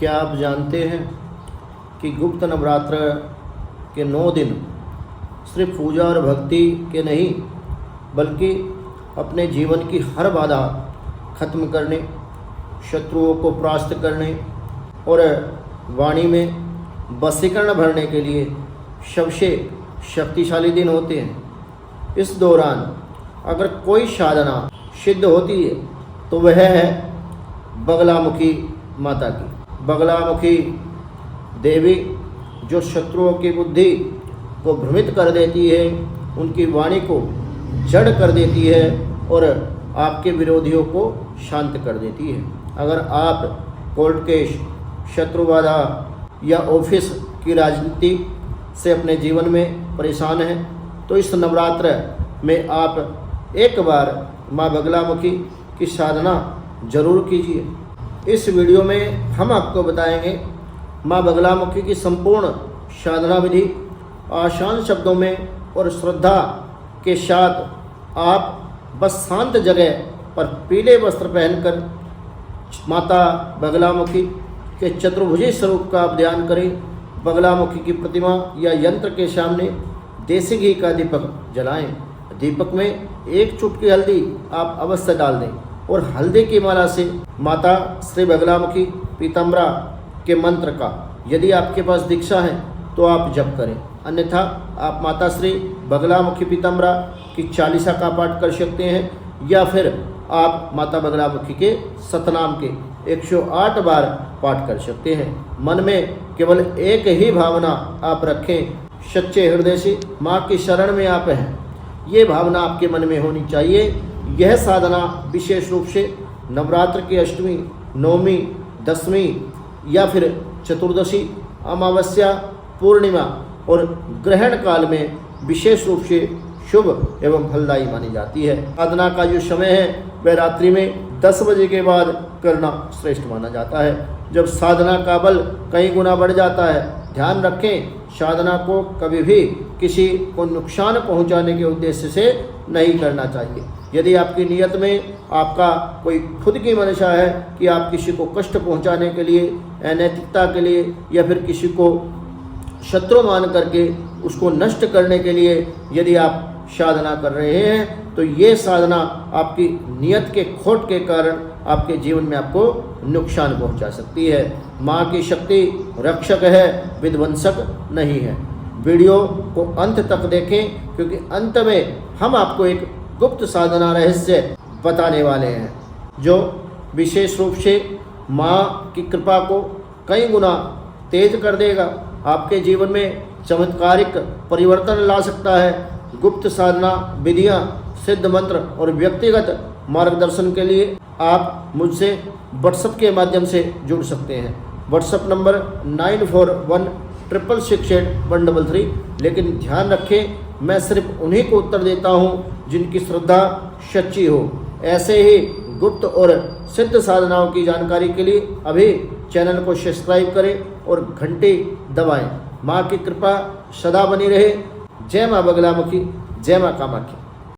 क्या आप जानते हैं कि गुप्त नवरात्र के 9 दिन सिर्फ पूजा और भक्ति के नहीं बल्कि अपने जीवन की हर बाधा खत्म करने, शत्रुओं को परास्त करने और वाणी में वशीकरण भरने के लिए सबसे शक्तिशाली दिन होते हैं। इस दौरान अगर कोई साधना सिद्ध होती है तो वह है बगलामुखी माता की। बगलामुखी देवी जो शत्रुओं की बुद्धि को भ्रमित कर देती है, उनकी वाणी को जड़ कर देती है और आपके विरोधियों को शांत कर देती है। अगर आप कोर्ट केस, शत्रुबाधा या ऑफिस की राजनीति से अपने जीवन में परेशान हैं तो इस नवरात्र में आप एक बार माँ बगलामुखी की साधना जरूर कीजिए। इस वीडियो में हम आपको बताएंगे माँ बगलामुखी की संपूर्ण साधना विधि आसान शब्दों में और श्रद्धा के साथ। आप बस शांत जगह पर पीले वस्त्र पहनकर माता बगलामुखी के चतुर्भुजी स्वरूप का आप ध्यान करें। बगलामुखी की प्रतिमा या यंत्र के सामने देसी घी का दीपक जलाएं। दीपक में एक चुटकी हल्दी आप अवश्य डाल दें और हल्दी की माला से माता श्री बगलामुखी पीताम्बरा के मंत्र का यदि आपके पास दीक्षा है तो आप जप करें, अन्यथा आप माता श्री बगलामुखी पीताम्बरा की चालीसा का पाठ कर सकते हैं या फिर आप माता बगलामुखी के सतनाम के 108 बार पाठ कर सकते हैं। मन में केवल एक ही भावना आप रखें, सच्चे हृदय से माँ की शरण में आप हैं, ये भावना आपके मन में होनी चाहिए। यह साधना विशेष रूप से नवरात्र की अष्टमी, नवमी, दशमी या फिर चतुर्दशी, अमावस्या, पूर्णिमा और ग्रहण काल में विशेष रूप से शुभ एवं फलदायी मानी जाती है। साधना का जो समय है वह रात्रि में 10 बजे के बाद करना श्रेष्ठ माना जाता है, जब साधना का बल कई गुना बढ़ जाता है। ध्यान रखें, साधना को कभी भी किसी को नुकसान पहुंचाने के उद्देश्य से नहीं करना चाहिए। यदि आपकी नियत में आपका कोई खुद की मंशा है कि आप किसी को कष्ट पहुंचाने के लिए, अनैतिकता के लिए या फिर किसी को शत्रु मान करके उसको नष्ट करने के लिए यदि आप साधना कर रहे हैं तो ये साधना आपकी नियत के खोट के कारण आपके जीवन में आपको नुकसान पहुंचा सकती है। माँ की शक्ति रक्षक है, विध्वंसक नहीं है। वीडियो को अंत तक देखें क्योंकि अंत में हम आपको एक गुप्त साधना रहस्य बताने वाले हैं जो विशेष रूप से माँ की कृपा को कई गुना तेज कर देगा, आपके जीवन में चमत्कारिक परिवर्तन ला सकता है। गुप्त साधना विधियाँ, सिद्ध मंत्र और व्यक्तिगत मार्गदर्शन के लिए आप मुझसे व्हाट्सएप के माध्यम से जुड़ सकते हैं। WhatsApp number 9416681133। लेकिन ध्यान रखें, मैं सिर्फ उन्हीं को उत्तर देता हूँ जिनकी श्रद्धा सच्ची हो। ऐसे ही गुप्त और सिद्ध साधनाओं की जानकारी के लिए अभी चैनल को सब्सक्राइब करें और घंटी दबाएं। माँ की कृपा सदा बनी रहे। जय माँ बगलामुखी, जय माँ कामाख्या।